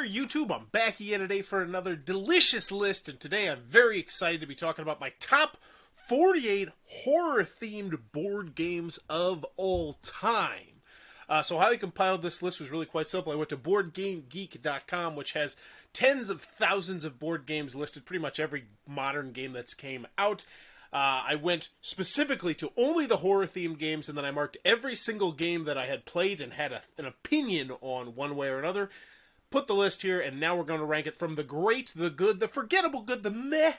there, YouTube. I'm back again today for another delicious list, and today I'm very excited to be talking about my top 48 horror-themed board games of all time. So how I compiled this list was really quite simple. I went to boardgamegeek.com, which has tens of thousands of board games listed, pretty much every modern game that's came out. I went specifically to only the horror-themed games, and then I marked every single game that I had played and had an opinion on one way or another. Put the list here, and now we're going to rank it from the great, the good, the forgettable good, the meh,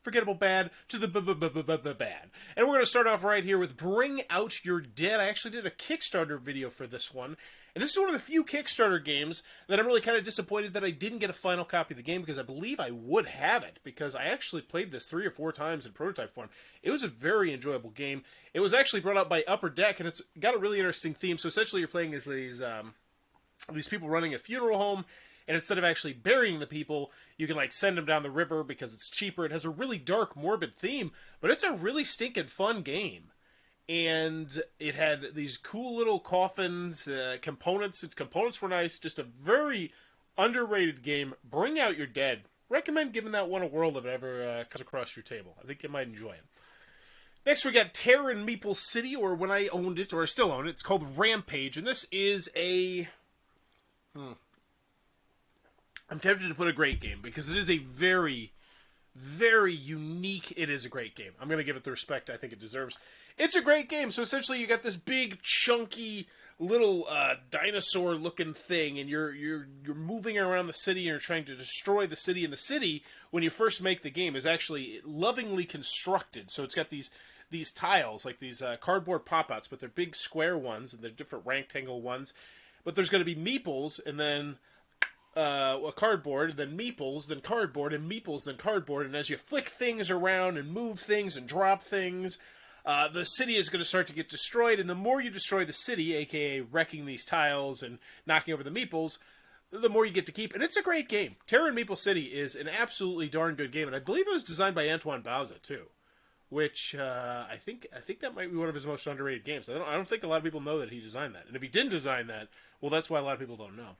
forgettable bad, to the bad. And we're going to start off right here with Bring Out Your Dead. I actually did a Kickstarter video for this one. And this is one of the few Kickstarter games that I'm really kind of disappointed that I didn't get a final copy of the game, because I believe I would have it, because I actually played this 3 or 4 times in prototype form. It was a very enjoyable game. It was actually brought out by Upper Deck, and it's got a really interesting theme. So essentially you're playing as these people running a funeral home, and instead of actually burying the people, you can like send them down the river because it's cheaper. It has a really dark, morbid theme, but it's a really stinking fun game. And it had these cool little coffins, components. Components were nice. Just a very underrated game. Bring Out Your Dead. Recommend giving that one a whirl if it ever comes across your table. I think you might enjoy it. Next, we got Terror in Meeple City, or when I owned it, or I still own it, it's called Rampage. And this is a... I'm tempted to put a great game, because it is a very, very unique... It is a great game. I'm going to give it the respect I think it deserves. It's a great game. So essentially, you got this big, chunky, little dinosaur-looking thing, and you're moving around the city, and you're trying to destroy the city. And the city, when you first make the game, is actually lovingly constructed. So it's got these tiles, like these cardboard pop-outs, but they're big square ones, and they're different rectangle ones. But there's going to be meeples, and then a cardboard, then meeples, then cardboard, and meeples, then cardboard. And as you flick things around and move things and drop things, the city is going to start to get destroyed. And the more you destroy the city, aka wrecking these tiles and knocking over the meeples, the more you get to keep. And it's a great game. Terror in Meeple City is an absolutely darn good game. And I believe it was designed by Antoine Bauza, too. Which I think that might be one of his most underrated games. I don't think a lot of people know that he designed that. And if he didn't design that, well, that's why a lot of people don't know.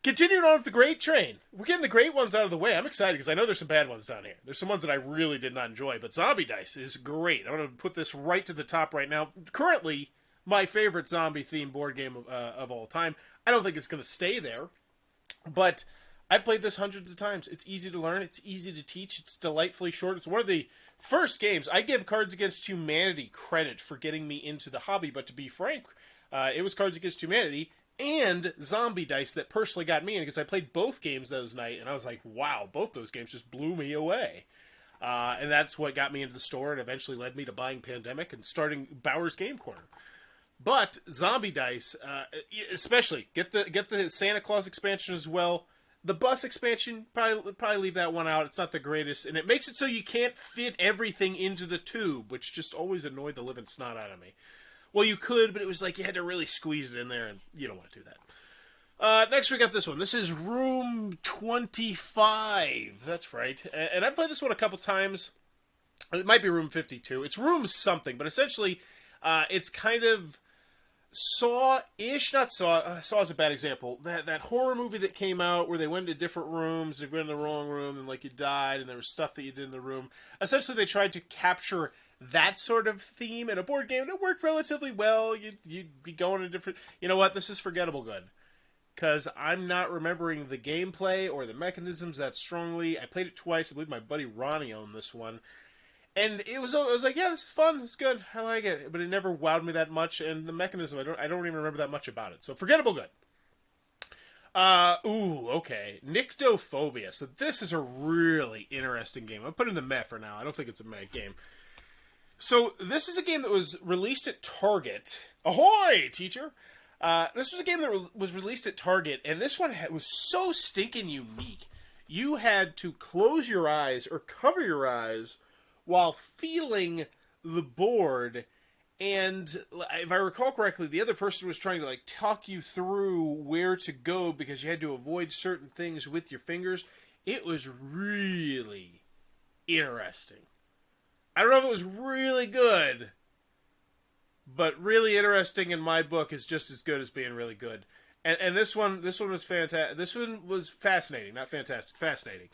Continuing on with the great train. We're getting the great ones out of the way. I'm excited because I know there's some bad ones down here. There's some ones that I really did not enjoy, but Zombie Dice is great. I'm going to put this right to the top right now. Currently, my favorite zombie-themed board game of all time. I don't think it's going to stay there, but I've played this hundreds of times. It's easy to learn. It's easy to teach. It's delightfully short. It's one of the first games. I give Cards Against Humanity credit for getting me into the hobby, but to be frank, it was Cards Against Humanity and Zombie Dice that personally got me in, because I played both games those night, and I was like, wow, both those games just blew me away. And that's what got me into the store and eventually led me to buying Pandemic and starting Bauer's Game Corner. But Zombie Dice, especially, get the Santa Claus expansion as well. The bus expansion, probably leave that one out. It's not the greatest, and it makes it so you can't fit everything into the tube, which just always annoyed the living snot out of me. Well, you could, but it was like you had to really squeeze it in there, and you don't want to do that. Next, we got this one. This is Room 25. That's right. And I've played this one a couple times. It might be Room 52. It's Room something, but essentially, it's kind of Saw-ish. Not Saw. Saw is a bad example. That horror movie that came out where they went into different rooms, they went in the wrong room, and like you died, and there was stuff that you did in the room. Essentially, they tried to capture that sort of theme in a board game, and it worked relatively well. You'd be going to different... You know what? This is forgettable good, because I'm not remembering the gameplay or the mechanisms that strongly. I played it twice. I believe my buddy Ronnie owned this one, and it was like, yeah, this is fun. It's good. I like it, but it never wowed me that much. And the mechanism, I don't even remember that much about it. So forgettable good. Okay. Nyctophobia. So this is a really interesting game. I'll put it in the meh for now. I don't think it's a meh game. So, this is a game that was released at Target. Ahoy, teacher! This was a game that was released at Target, and this one was so stinking unique. You had to close your eyes or cover your eyes while feeling the board, and if I recall correctly, the other person was trying to like talk you through where to go because you had to avoid certain things with your fingers. It was really interesting. I don't know if it was really good, but really interesting in my book is just as good as being really good. And this one was fantastic. This one was fascinating, not fantastic, fascinating.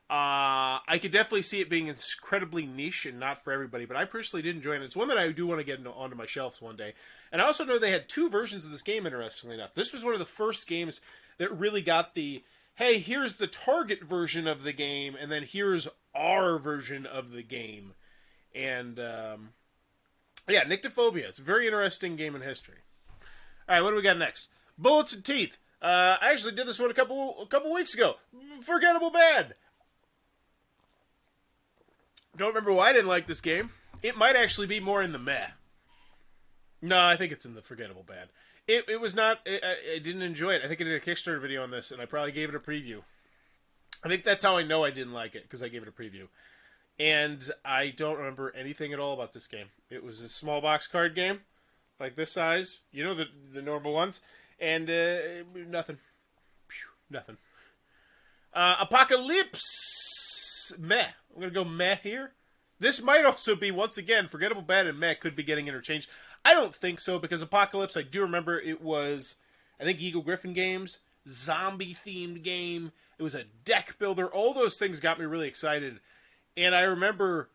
I could definitely see it being incredibly niche and not for everybody, but I personally did enjoy it. It's one that I do want to get onto my shelves one day. And I also know they had two versions of this game, interestingly enough. This was one of the first games that really got the, hey, here's the Target version of the game, and then here's our version of the game. And, yeah, Nyctophobia. It's a very interesting game in history. All right, what do we got next? Bullets and Teeth. I actually did this one a couple weeks ago. Forgettable Bad. Don't remember why I didn't like this game. It might actually be more in the meh. No, I think it's in the forgettable bad. It was not. I didn't enjoy it. I think I did a Kickstarter video on this, and I probably gave it a preview. I think that's how I know I didn't like it, because I gave it a preview. And I don't remember anything at all about this game. It was a small box card game, like this size. You know, the normal ones. And nothing. Nothing. Apocalypse. Meh. I'm going to go meh here. This might also be, once again, Forgettable Bad and meh could be getting interchanged. I don't think so, because Apocalypse, I do remember it was, I think, Eagle Griffin Games, zombie-themed game. It was a deck builder. All those things got me really excited. And I remember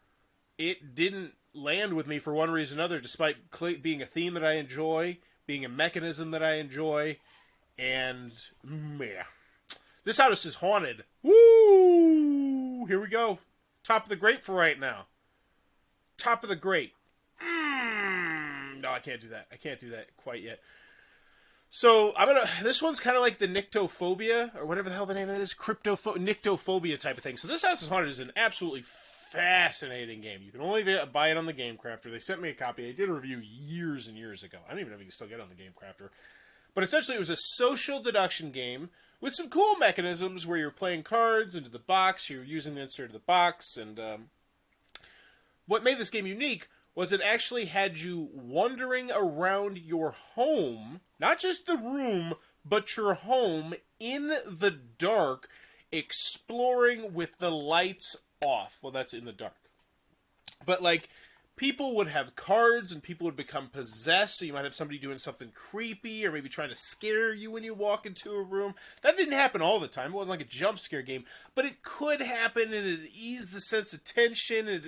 it didn't land with me for one reason or another, despite being a theme that I enjoy, being a mechanism that I enjoy, and meh. This house is haunted. Woo! Here we go. Top of the grate for right now. Top of the grate. No, I can't do that. I can't do that quite yet. So, this one's kind of like the Nyctophobia, or whatever the hell the name of that is, Nyctophobia type of thing. So this House is Haunted is an absolutely fascinating game. You can only buy it on the Game Crafter. They sent me a copy. I did a review years and years ago. I don't even know if you can still get it on the Game Crafter. But essentially, it was a social deduction game with some cool mechanisms where you're playing cards into the box, you're using the insert of the box, and what made this game unique was it actually had you wandering around your home, not just the room, but your home in the dark, exploring with the lights off. Well, that's in the dark. But, like, people would have cards and people would become possessed, so you might have somebody doing something creepy or maybe trying to scare you when you walk into a room. That didn't happen all the time. It wasn't like a jump scare game, but it could happen, and it eased the sense of tension. It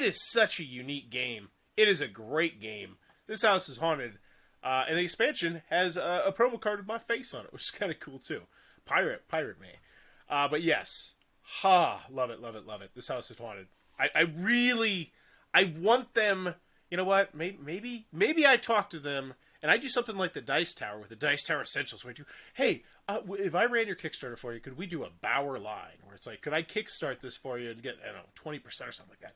is such a unique game. It is a great game. This House is Haunted. And the expansion has a promo card with my face on it, which is kind of cool, too. Pirate May. But yes. Love it, love it, love it. This House is Haunted. I want them, you know what, maybe I talk to them, and I do something like the Dice Tower, with the Dice Tower Essentials, where I do, hey, if I ran your Kickstarter for you, could we do a Bauer line, where it's like, could I kickstart this for you and get, I don't know, 20% or something like that?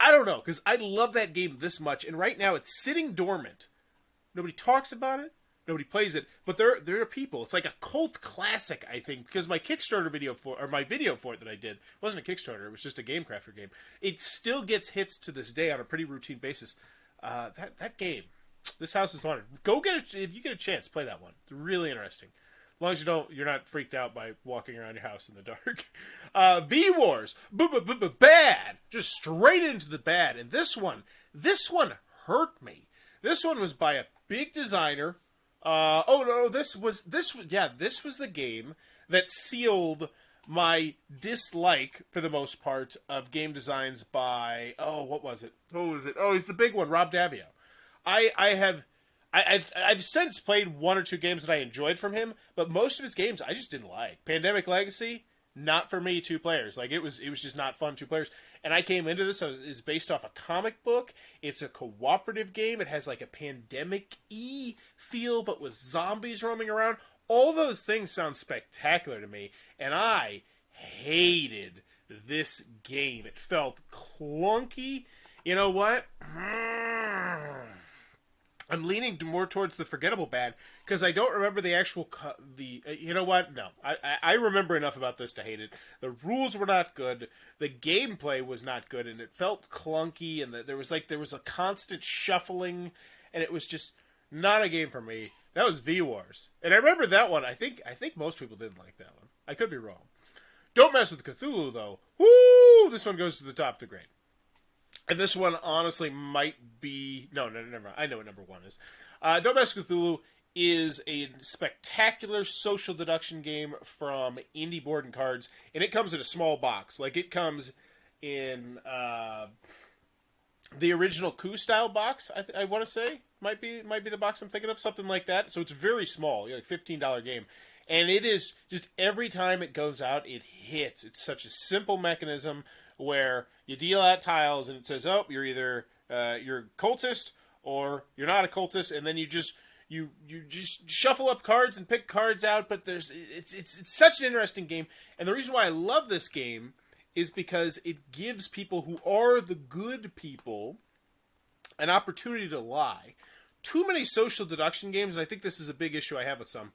I don't know, because I love that game this much, and right now it's sitting dormant. Nobody talks about it. Nobody plays it. But there are people. It's like a cult classic, I think, because my Kickstarter video my video for it that I did wasn't a Kickstarter. It was just a Game Crafter game. It still gets hits to this day on a pretty routine basis. That game, This House is Haunted. Go get it if you get a chance. Play that one. It's really interesting. As long as you're not freaked out by walking around your house in the dark. V-Wars. Bad. Just straight into the bad. And this one hurt me. This one was by a big designer. This was the game that sealed my dislike, for the most part, of game designs by, what was it? He's the big one, Rob Daviau. I've since played one or two games that I enjoyed from him, but most of his games I just didn't like. Pandemic Legacy, not for me, 2 players. Like, it was just not fun, 2 players. And I came into this, it's based off a comic book. It's a cooperative game. It has like a pandemic-y feel, but with zombies roaming around. All those things sound spectacular to me, and I hated this game. It felt clunky. You know what? I'm leaning more towards the Forgettable Bad, because I don't remember the actual... you know what? No. I remember enough about this to hate it. The rules were not good. The gameplay was not good, and it felt clunky, and there was a constant shuffling, and it was just not a game for me. That was V-Wars. And I remember that one. I think most people didn't like that one. I could be wrong. Don't Mess with Cthulhu, though. Woo! This one goes to the top of the grade. And this one, honestly, might be... No, never mind. I know what number 1 is. Don't Mess with Cthulhu is a spectacular social deduction game from Indie Board and Cards, and it comes in a small box. Like, it comes in the original Coup style box. I want to say might be the box I'm thinking of, something like that. So it's very small, like $15 game, and it is just every time it goes out, it hits. It's such a simple mechanism where you deal out tiles, and it says, "Oh, you're either you're a cultist or you're not a cultist," and then you just shuffle up cards and pick cards out. But it's such an interesting game, and the reason why I love this game is because it gives people who are the good people an opportunity to lie. Too many social deduction games, and I think this is a big issue I have with some.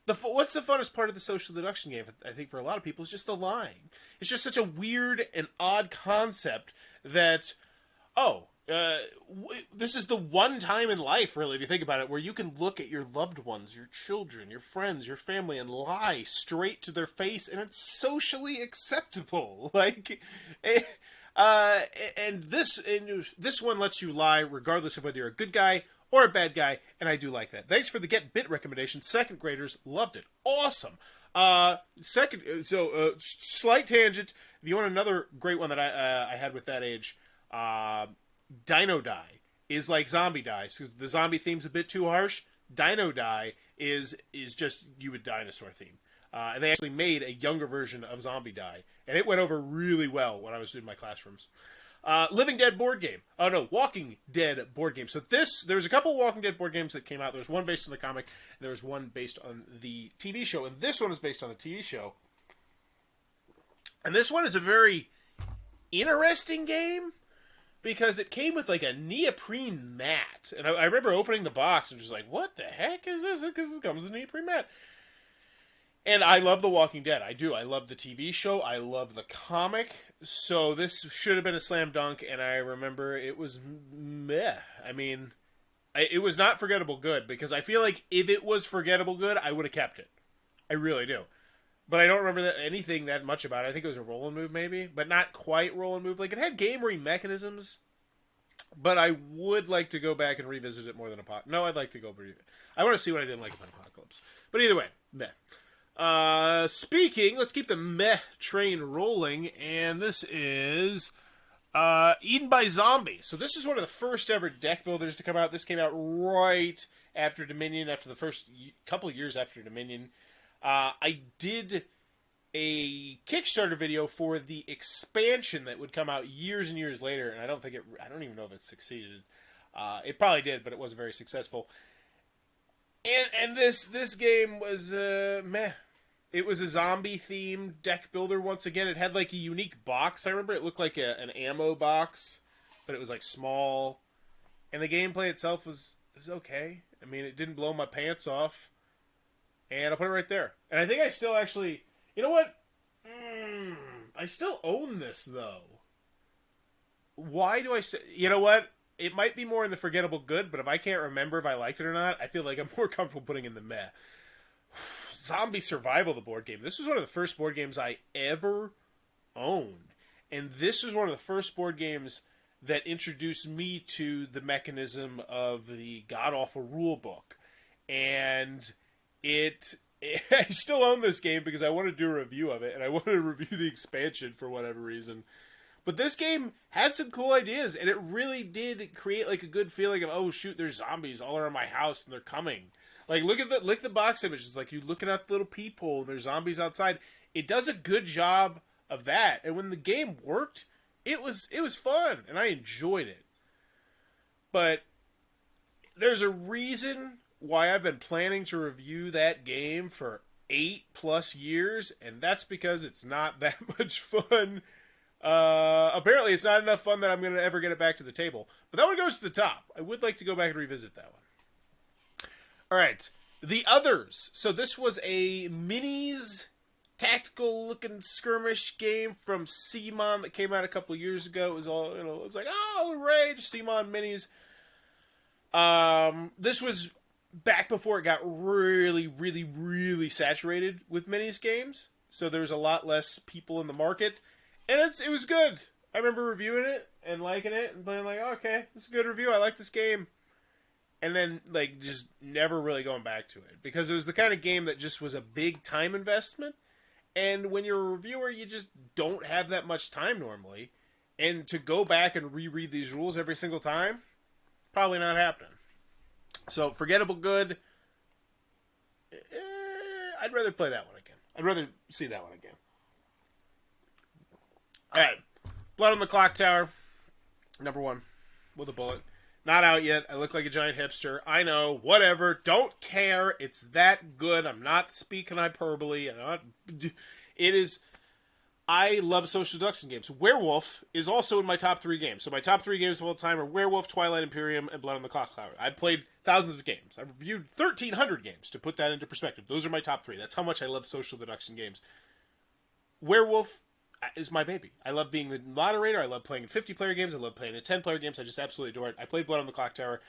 What's the funnest part of the social deduction game? I think for a lot of people, is just the lying. It's just such a weird and odd concept that, this is the one time in life, really, if you think about it, where you can look at your loved ones, your children, your friends, your family, and lie straight to their face, and it's socially acceptable. Like, and this one lets you lie regardless of whether you're a good guy or a bad guy, and I do like that. Thanks for the Get Bit recommendation. Second graders loved it. Awesome. Slight tangent. If you want another great one that I had with that age, Dino Die is like Zombie Die. So the zombie theme's a bit too harsh. Dino Die is just you a dinosaur theme. And they actually made a younger version of Zombie Die, and it went over really well when I was in my classrooms. Living Dead board game. Oh no, Walking Dead board game. So there's a couple Walking Dead board games that came out. There's one based on the comic, and there was one based on the TV show, and this one is based on the TV show. And this one is a very interesting game because it came with like a neoprene mat, and I remember opening the box and just like, what the heck is this? Because it comes with a neoprene mat. And I love The Walking Dead. I do. I love the TV show. I love the comic. So this should have been a slam dunk, and I remember it was meh. I mean, it was not forgettable good, because I feel like if it was forgettable good, I would have kept it. I really do. But I don't remember anything that much about it. I think it was a roll and move, maybe, but not quite roll and move. Like, it had gamery mechanisms, but I would like to go back and revisit it more than No, I'd like to go. I want to see what I didn't like about Apocalypse. But either way, meh. Let's keep the meh train rolling, and this is Eaten by Zombies. So this is one of the first ever deck builders to come out. This came out right after Dominion, after the first couple years after Dominion. I did a Kickstarter video for the expansion that would come out years and years later, and I don't even know if it succeeded. It probably did, but it wasn't very successful. And this game was meh. It was a zombie-themed deck builder once again. It had, like, a unique box. I remember it looked like an ammo box, but it was, like, small. And the gameplay itself was okay. I mean, it didn't blow my pants off. And I'll put it right there. And I think I still actually... You know what? I still own this, though. Why do I say... You know what? It might be more in the forgettable good, but if I can't remember if I liked it or not, I feel like I'm more comfortable putting in the meh. Zombie Survival, the board game. This was one of the first board games I ever owned. And this was one of the first board games that introduced me to the mechanism of the god-awful rule book. And I still own this game because I want to do a review of it, and I want to review the expansion for whatever reason. But this game had some cool ideas, and it really did create like a good feeling of, oh shoot, there's zombies all around my house, and they're coming. Like, look at the box images. Like, you're looking at the little peephole, and there's zombies outside. It does a good job of that. And when the game worked, it was fun, and I enjoyed it. But there's a reason why I've been planning to review that game for 8+ years, and that's because it's not that much fun. Apparently, it's not enough fun that I'm going to ever get it back to the table. But that one goes to the top. I would like to go back and revisit that one. All right, The Others. So this was a minis tactical-looking skirmish game from CMON that came out a couple years ago. It was all, it was like, oh, rage, CMON minis. This was back before it got really, really, really saturated with minis games. So there was a lot less people in the market, and it was good. I remember reviewing it and liking it and being like, oh, okay, this is a good review. I like this game. and then like just never really going back to it because it was the kind of game that just was a big time investment. And when you're a reviewer, you just don't have that much time normally, and to go back and reread these rules every single time, probably not happening. So forgettable good. I'd rather play that one again. I'd rather see that one again. All right, Blood on the Clock Tower, number 1 with a bullet. Not out yet. I look like a giant hipster. I know. Whatever. Don't care. It's that good. I'm not speaking hyperbole. It is. I love social deduction games. Werewolf is also in my top 3 games. So my top 3 games of all time are Werewolf, Twilight Imperium, and Blood on the Clock Tower. I've played thousands of games. I've reviewed 1,300 games, to put that into perspective. Those are my top 3. That's how much I love social deduction games. Werewolf is my baby. I love being the moderator. I love playing in 50-player games. I love playing in 10-player games. I just absolutely adore it. I played Blood on the Clock Tower.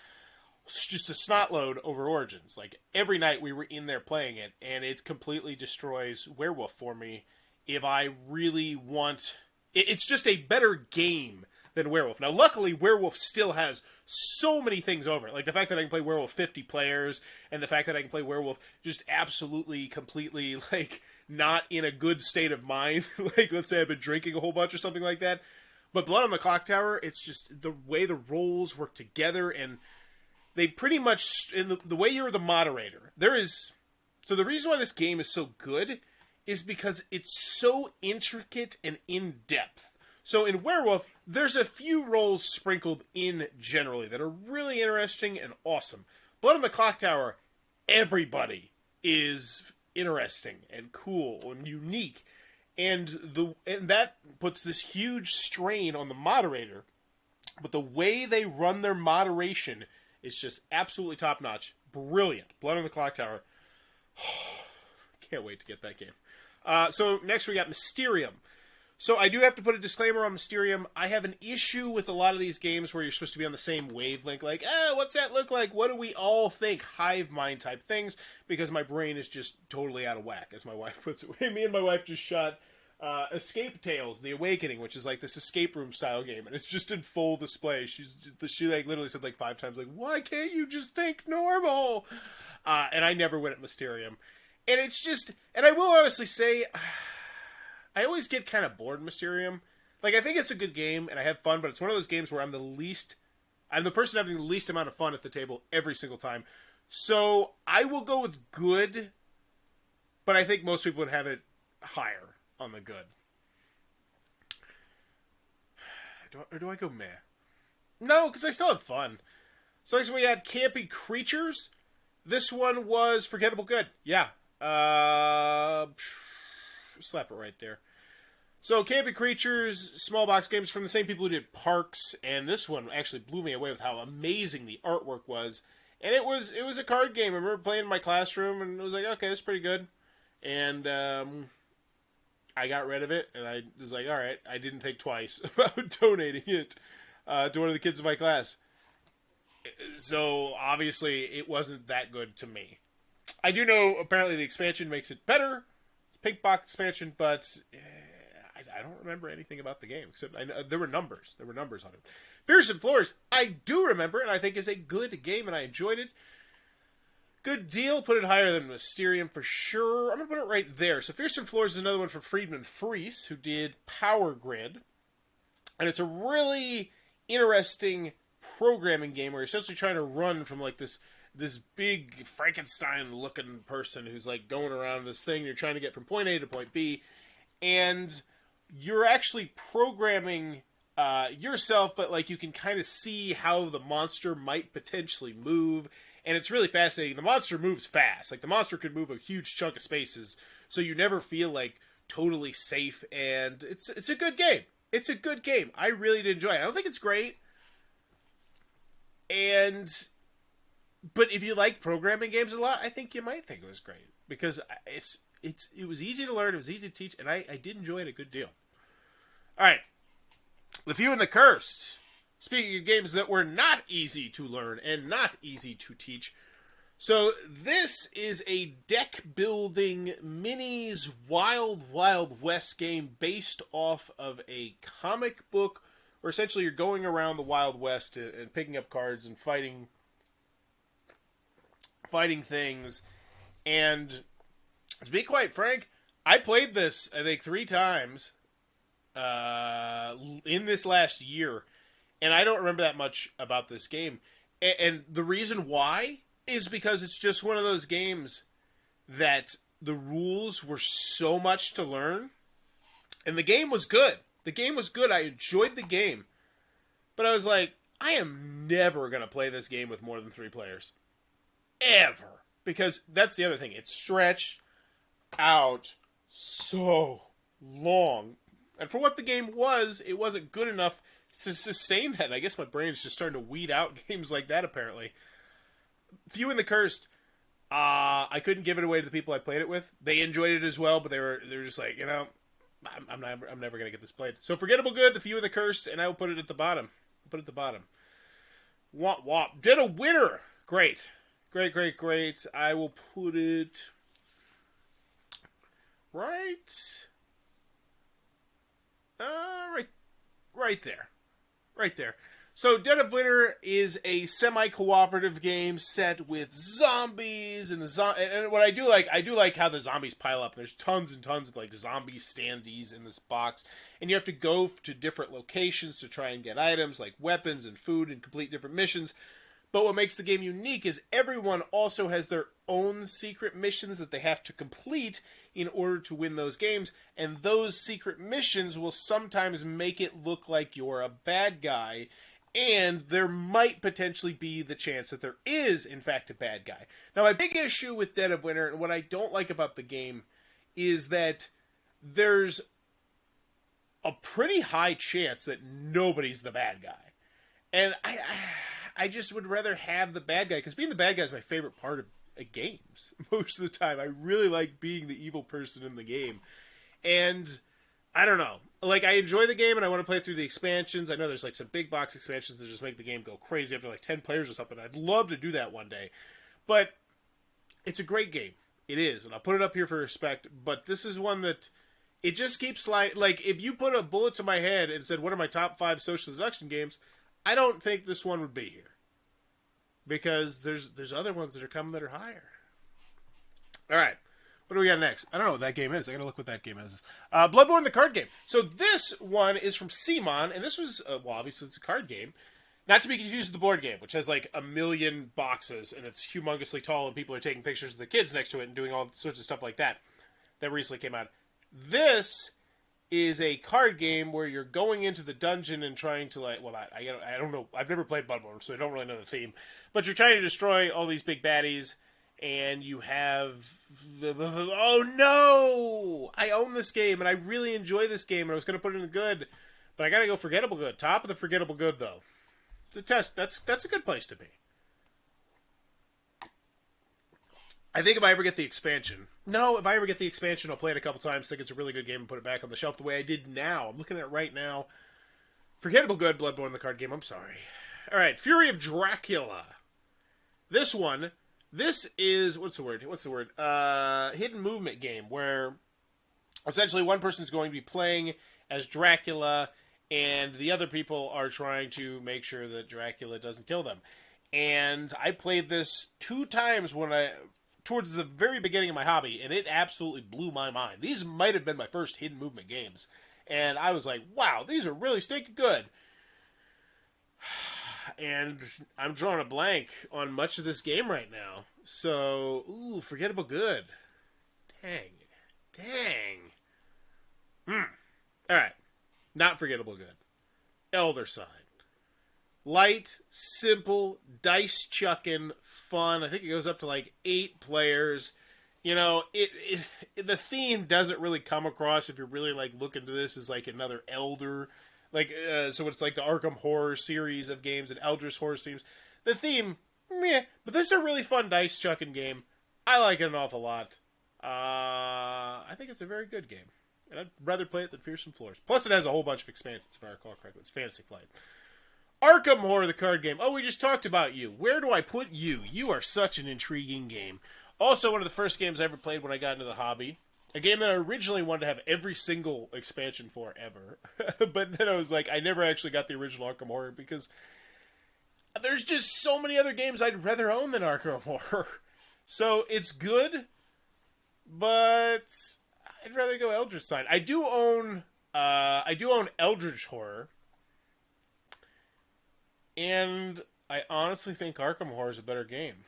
It's just a snot load over Origins. Like, every night we were in there playing it, and it completely destroys Werewolf for me if I really want... It's just a better game than Werewolf. Now, luckily, Werewolf still has so many things over it. Like, the fact that I can play Werewolf 50 players, and the fact that I can play Werewolf just absolutely, completely, like, not in a good state of mind. Like, let's say I've been drinking a whole bunch or something like that. But Blood on the Clock Tower, it's just the way the roles work together, and they pretty much, in the way you're the moderator, there is... So the reason why this game is so good is because it's so intricate and in-depth. So in Werewolf, there's a few roles sprinkled in generally that are really interesting and awesome. Blood on the Clock Tower, everybody is interesting and cool and unique. And that puts this huge strain on the moderator. But the way they run their moderation is just absolutely top-notch. Brilliant. Blood on the Clock Tower. Can't wait to get that game. So next we got Mysterium. So I do have to put a disclaimer on Mysterium. I have an issue with a lot of these games where you're supposed to be on the same wavelength. Like, what's that look like? What do we all think? Hive mind type things. Because my brain is just totally out of whack, as my wife puts it. Me and my wife just shot Escape Tales, The Awakening, which is like this escape room style game. And it's just in full display. She like literally said like 5 times, like, why can't you just think normal? And I never win at Mysterium. And it's just, and I will honestly say, I always get kind of bored in Mysterium. Like, I think it's a good game, and I have fun, but it's one of those games where I'm the person having the least amount of fun at the table every single time. So, I will go with good, but I think most people would have it higher on the good. Or do I go meh? No, because I still have fun. So, next we had Campy Creatures. This one was forgettable good. Yeah. Slap it right there. So, Campy Creatures, small box games from the same people who did Parks, and this one actually blew me away with how amazing the artwork was. And it was a card game. I remember playing in my classroom, and it was like, okay, that's pretty good. And I got rid of it, and I was like, all right, I didn't think twice about donating it to one of the kids in my class. So, obviously, it wasn't that good to me. I do know, apparently, the expansion makes it better. It's a pink box expansion, but I don't remember anything about the game, except I know, there were numbers. There were numbers on it. Fearsome Floors, I do remember, and I think is a good game, and I enjoyed it. Good deal. Put it higher than Mysterium for sure. I'm going to put it right there. So, Fearsome Floors is another one from Friedman Fries, who did Power Grid. And it's a really interesting programming game where you're essentially trying to run from like this big Frankenstein-looking person who's like going around this thing. You're trying to get from point A to point B, and you're actually programming yourself, but like you can kind of see how the monster might potentially move, and it's really fascinating. The monster moves fast. Like the monster could move a huge chunk of spaces, so you never feel like totally safe. And it's a good game. It's a good game. I really did enjoy it. I don't think it's great. But if you like programming games a lot, I think you might think it was great. Because it was easy to learn, it was easy to teach, and I did enjoy it a good deal. Alright. The Few and the Cursed. Speaking of games that were not easy to learn and not easy to teach. So this is a deck-building minis Wild Wild West game based off of a comic book where essentially you're going around the Wild West and picking up cards and fighting fighting things. And to be quite frank, I played this, I think, 3 times in this last year, and I don't remember that much about this game. And the reason why is because it's just one of those games that the rules were so much to learn, and the game was good. The game was good. I enjoyed the game. But I was like, I am never going to play this game with more than 3 players. Ever. Because that's the other thing. It's stretched out so long. And for what the game was, it wasn't good enough to sustain that. And I guess my brain's just starting to weed out games like that, apparently. Few and the Cursed. I couldn't give it away to the people I played it with. They enjoyed it as well, but they were just like, you know, I'm never going to get this played. So Forgettable Good, The Few and the Cursed, and I will put it at the bottom. Put it at the bottom. Womp womp. Did a winner. Great. Great, great, great. I will put it right there. Right there. So Dead of Winter is a semi-cooperative game set with zombies, and and what I do like how the zombies pile up. There's tons and tons of like zombie standees in this box, and you have to go to different locations to try and get items like weapons and food and complete different missions. But what makes the game unique is everyone also has their own secret missions that they have to complete in order to win those games, and those secret missions will sometimes make it look like you're a bad guy, and there might potentially be the chance that there is, in fact, a bad guy. Now, my big issue with Dead of Winter, and what I don't like about the game, is that there's a pretty high chance that nobody's the bad guy. And I just would rather have the bad guy, because being the bad guy is my favorite part of games most of the time. I really like being the evil person in the game. And I don't know. Like, I enjoy the game and I want to play through the expansions. I know there's like some big box expansions that just make the game go crazy after like 10 players or something. I'd love to do that one day. But it's a great game. It is. And I'll put it up here for respect. But this is one that it just keeps like, if you put a bullet to my head and said, what are my top 5 social deduction games? I don't think this one would be here. Because there's other ones that are coming that are higher. All right. What do we got next? I don't know what that game is. I gotta look what that game is. Bloodborne, the card game. So this one is from Simon, and this was, well, obviously it's a card game. Not to be confused with the board game, which has like 1 million boxes, and it's humongously tall, and people are taking pictures of the kids next to it and doing all sorts of stuff like that. That recently came out. This is a card game where you're going into the dungeon and trying to, like, well, I don't know. I've never played Bloodborne, so I don't really know the theme. But you're trying to destroy all these big baddies, and you have... Oh, no! I own this game, and I really enjoy this game, and I was going to put it in the good, but I got to go Forgettable Good. Top of the Forgettable Good, though. The test, that's a good place to be. I think if I ever get the expansion... No, if I ever get the expansion, I'll play it a couple times, think it's a really good game, and put it back on the shelf the way I did now. I'm looking at it right now. Forgettable Good, Bloodborne, the card game. I'm sorry. All right, Fury of Dracula. This one, this is... What's the word? Hidden movement game, where essentially one person's going to be playing as Dracula, and the other people are trying to make sure that Dracula doesn't kill them. And I played this 2 times towards the very beginning of my hobby, and it absolutely blew my mind. These might have been my first hidden movement games. And I was like, wow, these are really stinking good. And I'm drawing a blank on much of this game right now. So, ooh, Forgettable Good. Dang. Alright. Not Forgettable Good. Elder Sign. Light, simple, dice chucking, fun. I think it goes up to like 8 players. You know, the theme doesn't really come across if you're really like looking to this as like another Elder, like so it's like the Arkham Horror series of games and Eldritch Horror themes. The theme, meh, but this is a really fun dice chucking game. I like it an awful lot. I think it's a very good game, and I'd rather play it than Fearsome Floors. Plus, it has a whole bunch of expansions, if I recall correctly. It's Fantasy Flight. Arkham Horror, the card game. Oh, we just talked about you. Where do I put you? You are such an intriguing game. Also, one of the first games I ever played when I got into the hobby. A game that I originally wanted to have every single expansion for ever. But then I was like, I never actually got the original Arkham Horror because there's just so many other games I'd rather own than Arkham Horror. So it's good, but I'd rather go Eldritch side. I do own Eldritch Horror, and I honestly think Arkham Horror is a better game.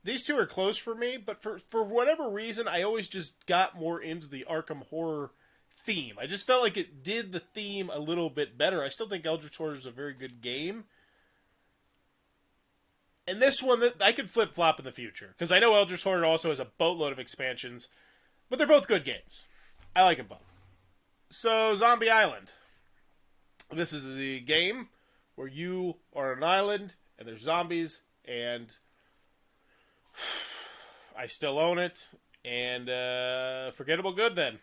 These two are close for me, but for whatever reason, I always just got more into the Arkham Horror theme. I just felt like it did the theme a little bit better. I still think Eldritch Horror is a very good game. And this one, I could flip-flop in the future, because I know Eldritch Horror also has a boatload of expansions, but they're both good games. I like them both. So, Zombie Island. This is a game where you are on an island, and there's zombies, and I still own it, and forgettable good then.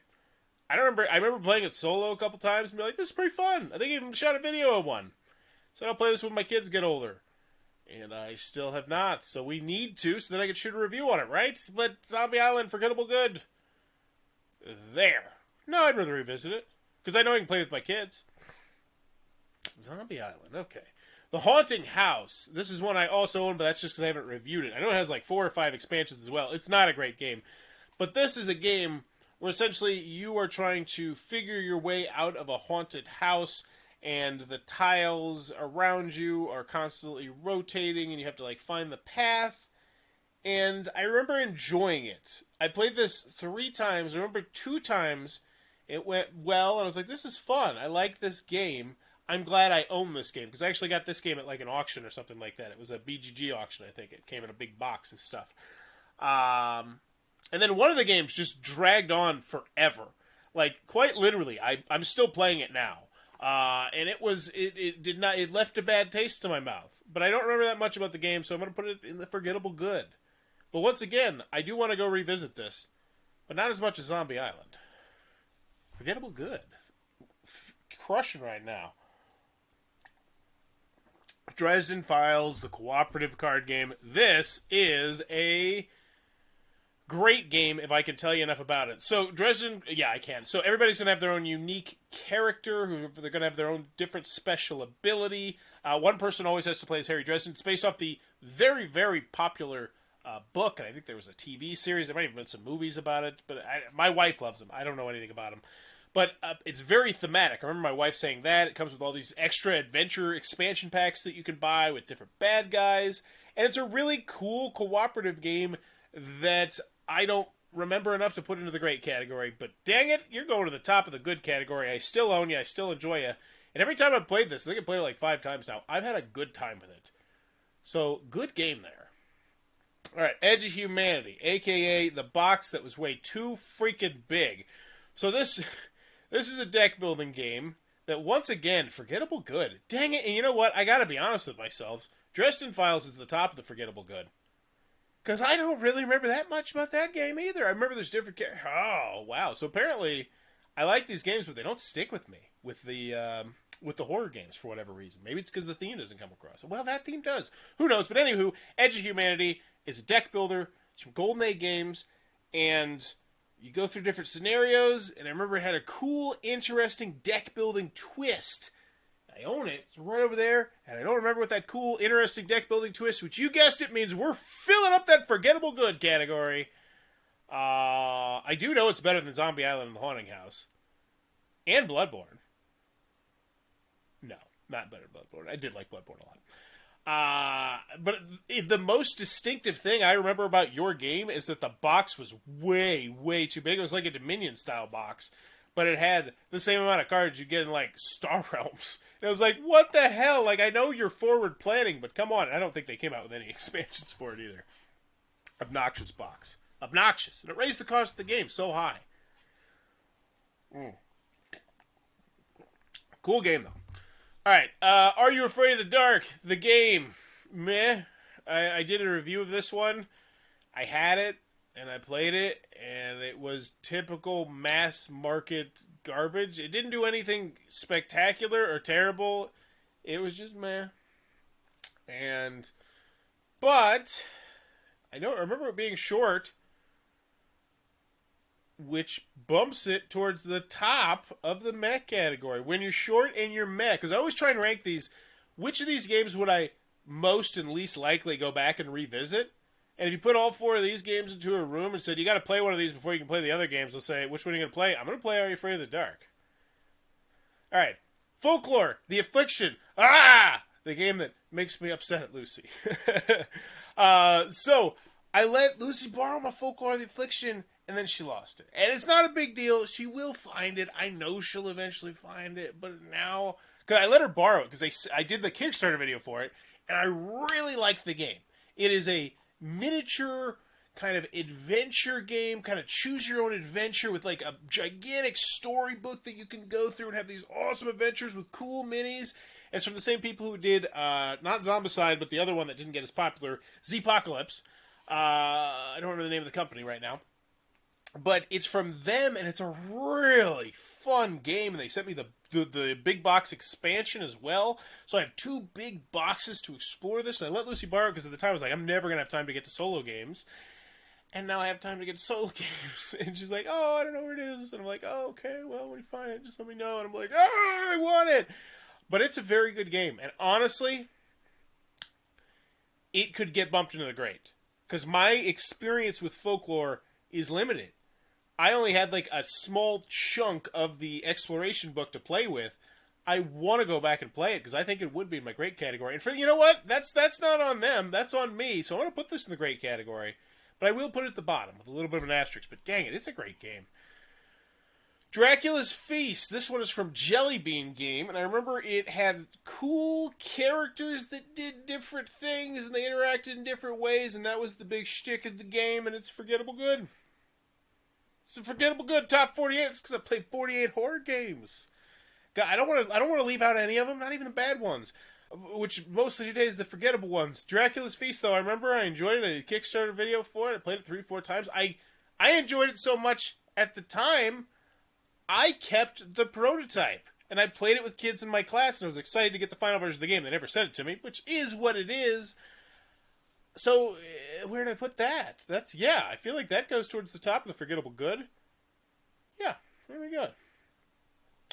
I remember playing it solo a couple times and be like, this is pretty fun. I think I even shot a video of one. So I'll play this when my kids get older. And I still have not. So we need to, so then I can shoot a review on it, right? But Zombie Island, forgettable good. There. No, I'd rather revisit it. Because I know I can play with my kids. Zombie Island, okay. The Haunting House. This is one I also own, but that's just because I haven't reviewed it. I know it has like 4 or 5 expansions as well. It's not a great game. But this is a game where essentially you are trying to figure your way out of a haunted house, and the tiles around you are constantly rotating, and you have to like find the path. And I remember enjoying it. I played this 3 times. I remember 2 times it went well, and I was like, this is fun. I like this game. I'm glad I own this game, because I actually got this game at like an auction or something like that. It was a BGG auction, I think. It came in a big box and stuff. And then one of the games just dragged on forever. Like, quite literally. I'm still playing it now. And it left a bad taste in my mouth. But I don't remember that much about the game, so I'm going to put it in the forgettable good. But once again, I do want to go revisit this. But not as much as Zombie Island. Forgettable good. Crushing right now. Dresden Files, the cooperative card game. This is a great game, if I can tell you enough about it. So, Dresden, yeah, I can. So, everybody's going to have their own unique character. They're going to have their own different special ability. One person always has to play as Harry Dresden. It's based off the very, very popular book, and I think there was a TV series. There might have been some movies about it, but my wife loves them. I don't know anything about them. But it's very thematic. I remember my wife saying that. It comes with all these extra adventure expansion packs that you can buy with different bad guys. And it's a really cool cooperative game that I don't remember enough to put into the great category. But dang it, you're going to the top of the good category. I still own you. I still enjoy you. And every time I've played this, I think I've played it like 5 times now, I've had a good time with it. So, good game there. Alright, Edge of Humanity, a.k.a. the box that was way too freaking big. So this is a deck building game that, once again, forgettable good. Dang it, and you know what? I gotta be honest with myself. Dresden Files is the top of the forgettable good. Because I don't really remember that much about that game either. I remember there's different characters. Oh, wow. So apparently, I like these games, but they don't stick with me with the horror games for whatever reason. Maybe it's because the theme doesn't come across. Well, that theme does. Who knows? But anywho, Edge of Humanity is a deck builder. It's from Golden Age Games, and you go through different scenarios, and I remember it had a cool, interesting deck-building twist. I own it. It's right over there, and I don't remember what that cool, interesting deck-building twist, which you guessed it, means we're filling up that forgettable good category. I do know it's better than Zombie Island and the Haunting House. And Bloodborne. No, not better than Bloodborne. I did like Bloodborne a lot. But the most distinctive thing I remember about your game is that the box was way, way too big. It was like a Dominion-style box, but it had the same amount of cards you get in, like, Star Realms. And I was like, what the hell? Like, I know you're forward planning, but come on. I don't think they came out with any expansions for it either. Obnoxious box. Obnoxious. And it raised the cost of the game so high. Cool game, though. Alright, Are You Afraid of the Dark? The game. Meh. I did a review of this one. I had it, and I played it, and it was typical mass market garbage. It didn't do anything spectacular or terrible. It was just meh. But I remember it being short, which bumps it towards the top of the meh category. When you're short and you're meh, because I always try and rank these, which of these games would I most and least likely go back and revisit? And if you put all 4 of these games into a room and said, you got to play one of these before you can play the other games, they'll say, which one are you going to play? I'm going to play Are You Afraid of the Dark? All right. Folklore, The Affliction. The game that makes me upset at Lucy. So I let Lucy borrow my Folklore, The Affliction, and then she lost it. And it's not a big deal. She will find it. I know she'll eventually find it. But now, because I let her borrow it, because I did the Kickstarter video for it, and I really like the game. It is a miniature kind of adventure game, kind of choose your own adventure with like a gigantic storybook that you can go through and have these awesome adventures with cool minis. It's from the same people who did, not Zombicide, but the other one that didn't get as popular, Zpocalypse. I don't remember the name of the company right now. But it's from them, and it's a really fun game. And they sent me the big box expansion as well. So I have 2 big boxes to explore this. And I let Lucy borrow it because at the time I was like, I'm never going to have time to get to solo games. And now I have time to get to solo games. And she's like, oh, I don't know where it is. And I'm like, oh, okay, well, when you find it, just let me know. And I'm like, oh, I want it. But it's a very good game. And honestly, it could get bumped into the grate. Because my experience with Folklore is limited. I only had like a small chunk of the exploration book to play with. I want to go back and play it because I think it would be in my great category. And you know what? That's not on them. That's on me. So I want to put this in the great category. But I will put it at the bottom with a little bit of an asterisk. But dang it, it's a great game. Dracula's Feast. This one is from Jelly Bean Game. And I remember it had cool characters that did different things. And they interacted in different ways. And that was the big shtick of the game. And it's forgettable good. It's a forgettable good top 48. It's because I played 48 horror games. God, I don't want to leave out any of them, not even the bad ones, which mostly today is the forgettable ones. Dracula's Feast, though, I remember I enjoyed it. I did a Kickstarter video for it. I played it 3-4 times. I enjoyed it so much at the time, I kept the prototype. And I played it with kids in my class, and I was excited to get the final version of the game. They never sent it to me, which is what it is. So, where did I put that? I feel like that goes towards the top of the forgettable good. Yeah, very good.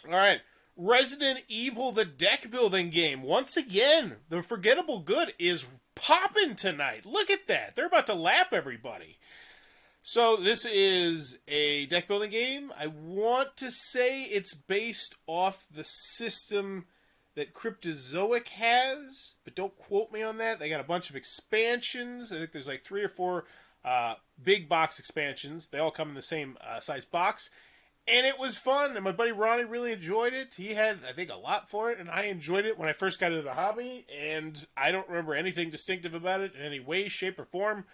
All right, Resident Evil, the deck building game. Once again, the forgettable good is popping tonight. Look at that. They're about to lap everybody. So, this is a deck building game. I want to say it's based off the system that Cryptozoic has, but don't quote me on that. They got a bunch of expansions. I think there's like 3 or 4 big box expansions. They all come in the same size box. And it was fun, and my buddy Ronnie really enjoyed it. He had, I think, a lot for it, and I enjoyed it when I first got into the hobby, and I don't remember anything distinctive about it in any way, shape, or form,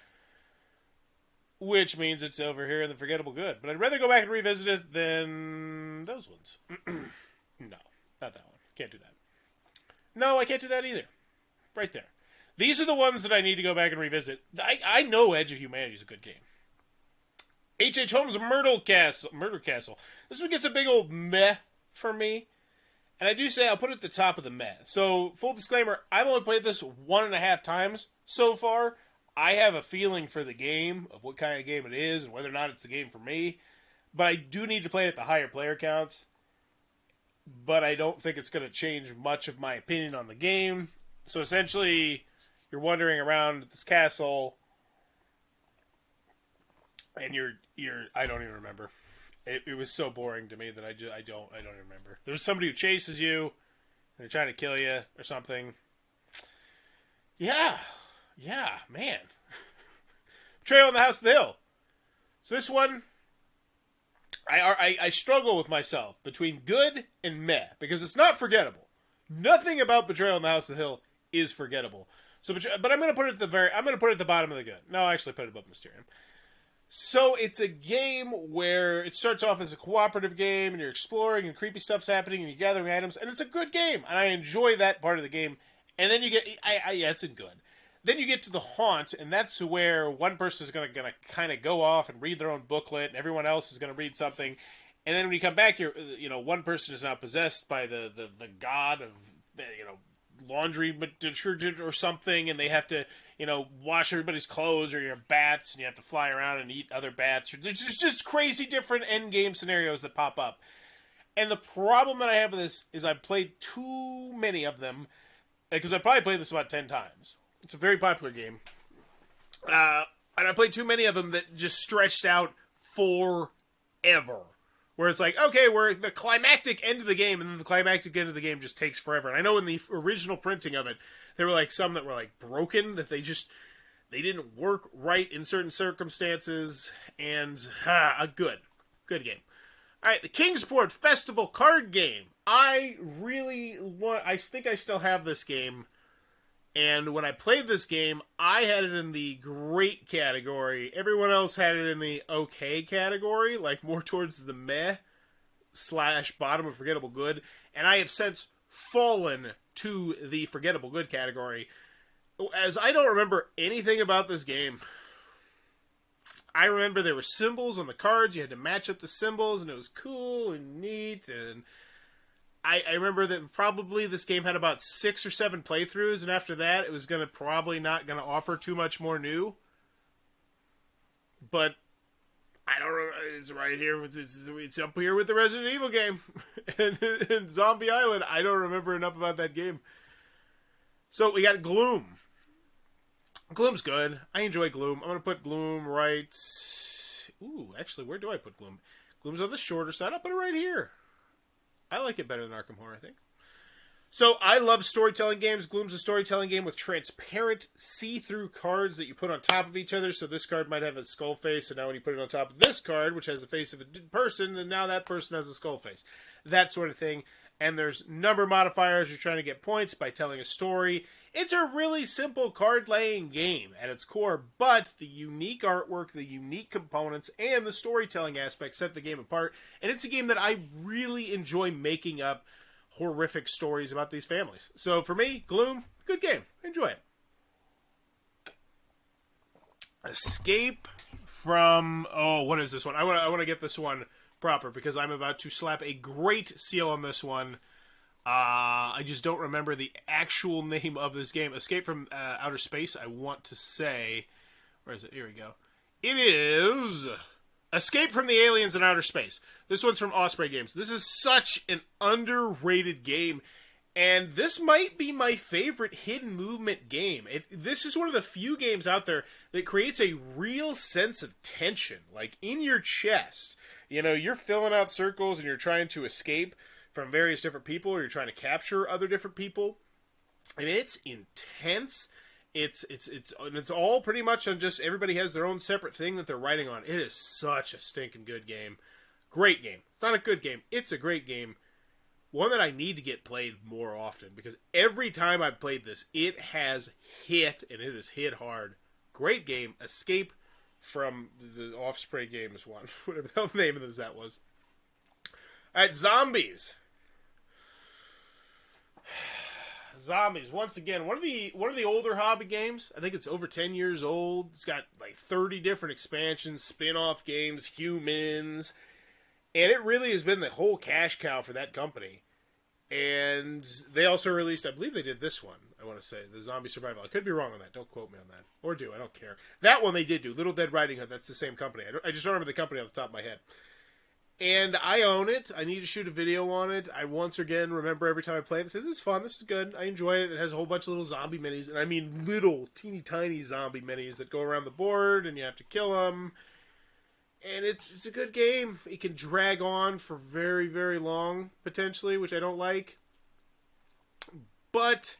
which means it's over here in the forgettable good. But I'd rather go back and revisit it than those ones. No, not that one. Can't do that. No, I can't do that either. Right there. These are the ones that I need to go back and revisit. I know Edge of Humanity is a good game. H.H. Holmes' Murder Castle. This one gets a big old meh for me. And I do say I'll put it at the top of the meh. So, full disclaimer, I've only played this 1.5 times so far. I have a feeling for the game, of what kind of game it is, and whether or not it's a game for me. But I do need to play it at the higher player counts. But I don't think it's going to change much of my opinion on the game. So essentially, you're wandering around this castle, and you're I don't even remember. It was so boring to me that I don't even remember. There's somebody who chases you, and they're trying to kill you or something. Yeah, man. Betrayal on the House of the Hill. So this one, I struggle with myself between good and meh, because it's not forgettable. Nothing about Betrayal on the House of the Hill is forgettable. So, but I'm going to put it at the bottom of the good. No, I actually put it above Mysterium. So it's a game where it starts off as a cooperative game, and you're exploring, and creepy stuff's happening, and you're gathering items, and it's a good game, and I enjoy that part of the game. And then you get, yeah, it's a good. Then you get to the haunt, and that's where one person is going to kind of go off and read their own booklet, and everyone else is going to read something. And then when you come back, one person is now possessed by the god of, laundry detergent or something, and they have to, wash everybody's clothes, or you're bats, and you have to fly around and eat other bats. There's just crazy different end game scenarios that pop up. And the problem that I have with this is I've played too many of them, because I probably played this about 10 times. It's a very popular game. And I played too many of them that just stretched out forever. Where it's like, okay, we're the climactic end of the game, and then the climactic end of the game just takes forever. And I know in the original printing of it, there were like some that were like broken, that they didn't work right in certain circumstances, and a good game. All right, the Kingsport Festival card game. I think I still have this game. And when I played this game, I had it in the great category. Everyone else had it in the okay category, like more towards the meh / bottom of forgettable good. And I have since fallen to the forgettable good category. As I don't remember anything about this game. I remember there were symbols on the cards. You had to match up the symbols, and it was cool and neat. And I remember that probably this game had about 6 or 7 playthroughs, and after that, it was probably not going to offer too much more new. But I don't know. It's right here. It's up here with the Resident Evil game. and Zombie Island. I don't remember enough about that game. So we got Gloom. Gloom's good. I enjoy Gloom. I'm going to put Gloom right... Ooh, actually, where do I put Gloom? Gloom's on the shorter side. I'll put it right here. I like it better than Arkham Horror, I think. So, I love storytelling games. Gloom's a storytelling game with transparent, see-through cards that you put on top of each other. So this card might have a skull face, and now when you put it on top of this card, which has the face of a person, then now that person has a skull face. That sort of thing. And there's number modifiers. You're trying to get points by telling a story. It's a really simple card-laying game at its core, but the unique artwork, the unique components, and the storytelling aspect set the game apart. And it's a game that I really enjoy making up horrific stories about these families. So for me, Gloom, good game. I enjoy it. Escape from... Oh, what is this one? I want to get this one proper because I'm about to slap a great seal on this one. I just don't remember the actual name of this game. Escape from Outer Space, I want to say. Where is it? Here we go. It is Escape from the Aliens in Outer Space. This one's from Osprey Games. This is such an underrated game, and this might be my favorite hidden movement game. This is one of the few games out there that creates a real sense of tension, like in your chest. You know, you're filling out circles and you're trying to escape from various different people, or you're trying to capture other different people, and it's intense. It's all pretty much on just everybody has their own separate thing that they're writing on. It is such a stinking good game. Great game. It's not a good game. It's a great game. One that I need to get played more often, because every time I've played this, it has hit, and it has hit hard. Great game. Escape from the Offspray Games one. Whatever the hell the name of this that was. Alright, Zombies. Zombies, once again, one of the older hobby games. I think it's over 10 years old. It's got like 30 different expansions, spin-off games, humans, and it really has been the whole cash cow for that company. And they also released, I believe they did this one, I want to say, the Zombie Survival. I could be wrong on that. Don't quote me on that. Or do. I don't care. That one they did do. Little Dead Riding Hood. That's the same company. I just don't remember the company off the top of my head. And I own it. I need to shoot a video on it. I once again remember every time I play it, I say, this is fun, this is good, I enjoy it. It has a whole bunch of little zombie minis, and I mean little, teeny tiny zombie minis that go around the board, and you have to kill them. And it's a good game. It can drag on for very, very long, potentially, which I don't like. But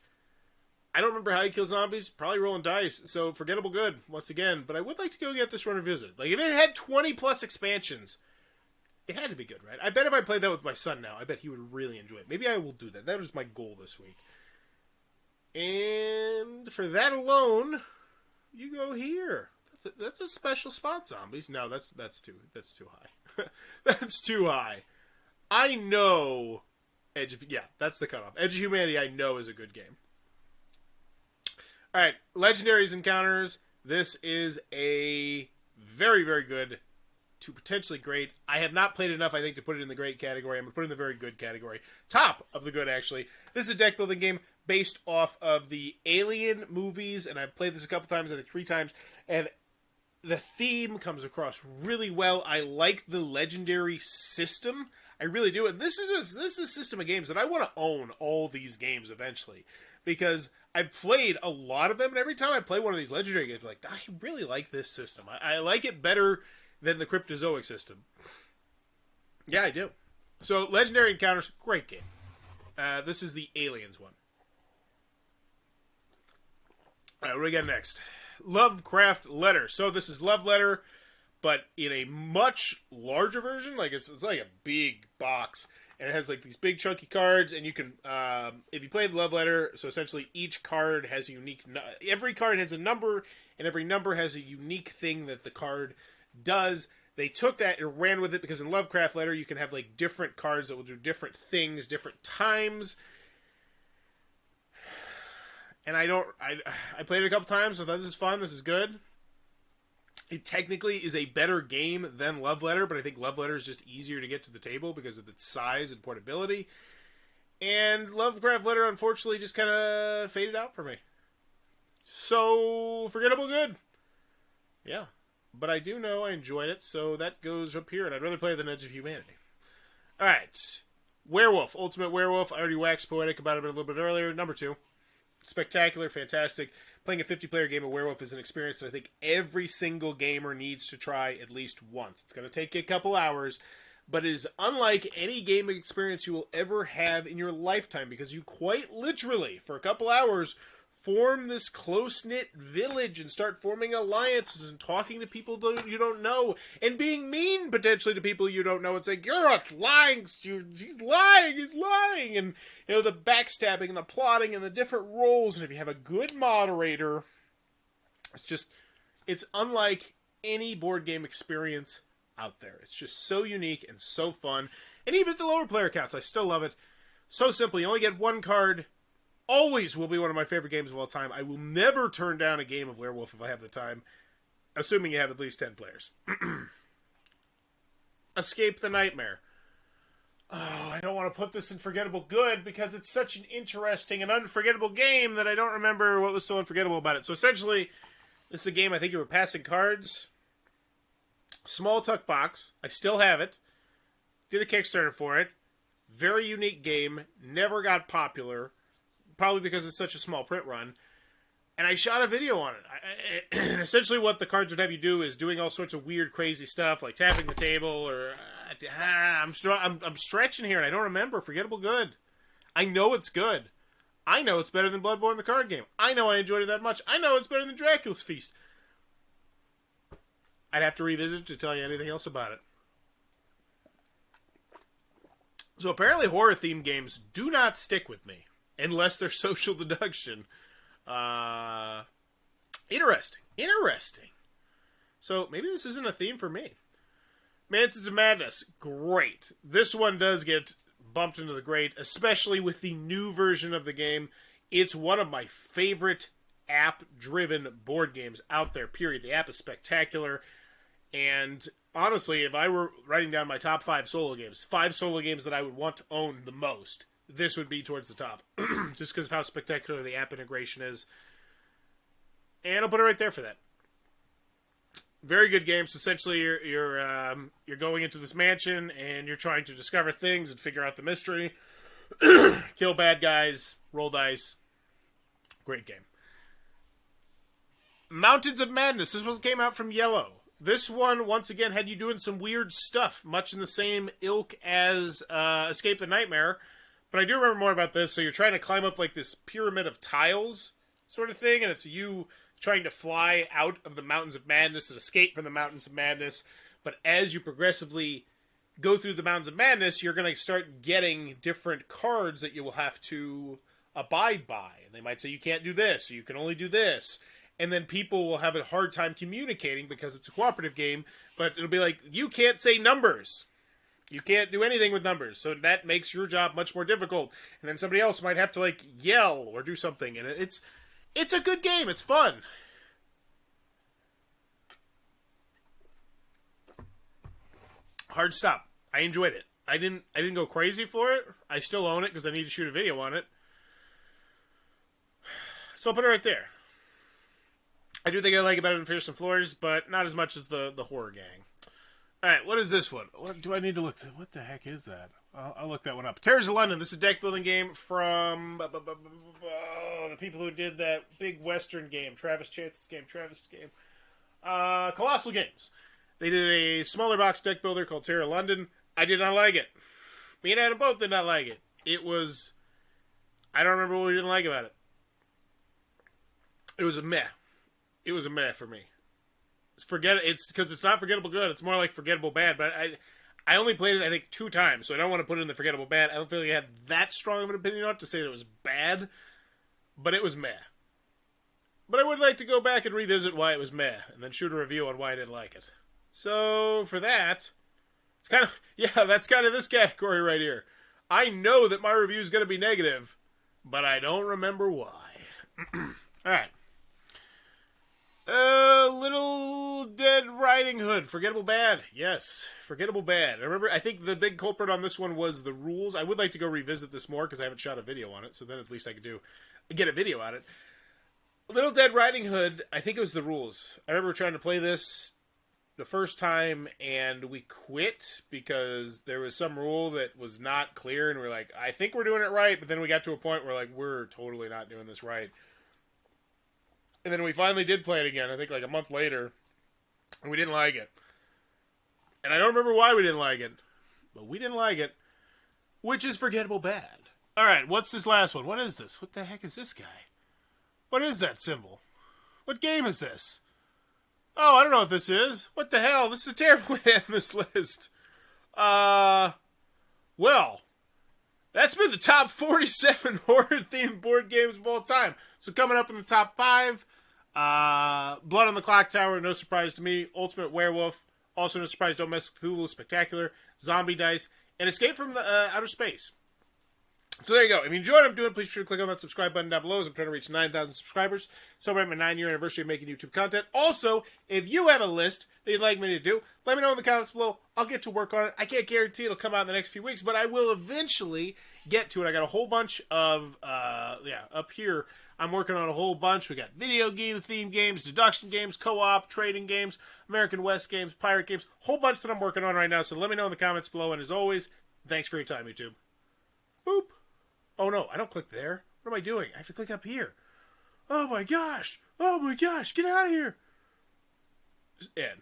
I don't remember how you kill zombies. Probably rolling dice, so forgettable good, once again. But I would like to go get this run revisited. Like, if it had 20-plus expansions... It had to be good, right? I bet if I played that with my son now, I bet he would really enjoy it. Maybe I will do that. That was my goal this week. And for that alone, you go here. That's a special spot, Zombies. No, that's too high. That's too high. I know that's the cutoff. Edge of Humanity, I know, is a good game. All right, Legendaries Encounters. This is a very, very good to potentially great. I have not played enough, I think, to put it in the great category. I'm going to put it in the very good category. Top of the good, actually. This is a deck building game based off of the Alien movies, and I've played this a couple times, I think 3 times, and the theme comes across really well. I like the legendary system. I really do. And this is a system of games that I want to own all these games eventually, because I've played a lot of them, and every time I play one of these legendary games, I'm like, I really like this system. I like it better than the Cryptozoic system. Yeah, I do. So, Legendary Encounters, great game. This is the Aliens one. Alright, what do we got next? Lovecraft Letter. So, this is Love Letter, but in a much larger version. Like, it's like a big box. And it has like these big chunky cards, and you can, if you play the Love Letter, so essentially each card has a unique, every card has a number, and every number has a unique thing that the card does. They took that and ran with it, because in Lovecraft Letter you can have like different cards that will do different things, different times. And I played it a couple times, so I thought this is fun, this is good. It technically is a better game than Love Letter, but I think Love Letter is just easier to get to the table because of its size and portability. And Lovecraft Letter, unfortunately, just kind of faded out for me. So, forgettable good. Yeah. But I do know I enjoyed it, so that goes up here, and I'd rather play than Edge of Humanity. Alright. Werewolf. Ultimate Werewolf. I already waxed poetic about it a little bit earlier. Number 2. Spectacular, fantastic. Playing a 50-player game of Werewolf is an experience that I think every single gamer needs to try at least once. It's going to take you a couple hours, but it is unlike any gaming experience you will ever have in your lifetime, because you quite literally, for a couple hours, form this close-knit village and start forming alliances and talking to people that you don't know and being mean potentially to people you don't know and saying, you're lying, he's lying, and you know, the backstabbing and the plotting and the different roles. And if you have a good moderator, it's unlike any board game experience out there. It's just so unique and so fun. And even at the lower player counts, I still love it. So simple. You only get one card. Always will be one of my favorite games of all time. I will never turn down a game of Werewolf if I have the time, assuming you have at least 10 players. Escape the Nightmare. Oh, I don't want to put this in Forgettable Good because it's such an interesting and unforgettable game that I don't remember what was so unforgettable about it. So essentially, this is a game I think you were passing cards. Small tuck box. I still have it. Did a Kickstarter for it. Very unique game. Never got popular. Probably because it's such a small print run. And I shot a video on it. Essentially what the cards would have you do is doing all sorts of weird, crazy stuff, like tapping the table, or... I'm stretching here, and I don't remember. Forgettable Good. I know it's good. I know it's better than Bloodborne the card game. I know I enjoyed it that much. I know it's better than Dracula's Feast. I'd have to revisit it to tell you anything else about it. So apparently horror-themed games do not stick with me. Unless they're social deduction. Interesting. So, maybe this isn't a theme for me. Mansions of Madness. Great. This one does get bumped into the great, especially with the new version of the game. It's one of my favorite app-driven board games out there, period. The app is spectacular. And, honestly, if I were writing down my top 5 solo games, 5 solo games that I would want to own the most, this would be towards the top, just because of how spectacular the app integration is. And I'll put it right there for that. Very good game. So essentially, you're going into this mansion, and you're trying to discover things and figure out the mystery. Kill bad guys, roll dice. Great game. Mountains of Madness. This one came out from Yellow. This one, once again, had you doing some weird stuff, much in the same ilk as Escape the Nightmare. But I do remember more about this. So you're trying to climb up like this pyramid of tiles sort of thing, and it's you trying to fly out of the Mountains of Madness and escape from the Mountains of Madness. But as you progressively go through the Mountains of Madness, you're going to start getting different cards that you will have to abide by. And they might say you can't do this, or you can only do this. And then people will have a hard time communicating because it's a cooperative game, but it'll be like, you can't say numbers. You can't do anything with numbers, so that makes your job much more difficult. And then somebody else might have to, like, yell or do something. And it's a good game. It's fun. Hard Stop. I enjoyed it. I didn't go crazy for it. I still own it because I need to shoot a video on it. So I'll put it right there. I do think I like it better than Fearsome Floors, but not as much as the horror gang. All right, what is this one? What do I need to look? What the heck is that? I'll look that one up. Terrors of London. This is a deck building game from the people who did that big Western game, Travis Chance's game. Colossal Games. They did a smaller box deck builder called Terror of London. I did not like it. Me and Adam both did not like it. It was... I don't remember what we didn't like about it. It was a meh. It was a meh for me. It's because it's not forgettable good. It's more like forgettable bad. But I only played it, I think, 2 times, so I don't want to put it in the forgettable bad. I don't feel like I had that strong of an opinion on it to say that it was bad, but it was meh. But I would like to go back and revisit why it was meh, and then shoot a review on why I didn't like it. So for that, it's kind of that's kind of this category right here. I know that my review is going to be negative, but I don't remember why. All right. Little Dead Riding Hood. Forgettable bad. Yes. Forgettable bad. I think the big culprit on this one was the rules. I would like to go revisit this more because I haven't shot a video on it, so then at least I could get a video on it. Little Dead Riding Hood, I think it was the rules. I remember trying to play this the first time, and we quit because there was some rule that was not clear, and we're like, I think we're doing it right, but then we got to a point where like, we're totally not doing this right. And then we finally did play it again, I think like a month later, and we didn't like it. And I don't remember why we didn't like it, but we didn't like it, which is forgettable bad. All right, what's this last one? What is this? What the heck is this guy? What is that symbol? What game is this? Oh, I don't know what this is. What the hell? This is a terrible way to end this list. Well, that's been the top 47 horror-themed board games of all time. So coming up in the top 5, Blood on the Clock Tower, no surprise to me. Ultimate Werewolf, also no surprise, Don't Mess with Cthulhu, Spectacular. Zombie Dice, and Escape from the Outer Space. So there you go. If you enjoyed what I'm doing, please be sure to click on that subscribe button down below as I'm trying to reach 9,000 subscribers. Celebrate my 9-year anniversary of making YouTube content. Also, if you have a list that you'd like me to do, let me know in the comments below. I'll get to work on it. I can't guarantee it'll come out in the next few weeks, but I will eventually get to it. I got a whole bunch of, up here, I'm working on a whole bunch. We got video game theme games, deduction games, co-op, trading games, American West games, pirate games, whole bunch that I'm working on right now. So let me know in the comments below. And as always, thanks for your time, YouTube. Boop. Oh no, I don't click there. What am I doing? I have to click up here. Oh my gosh! Oh my gosh! Get out of here! Just end.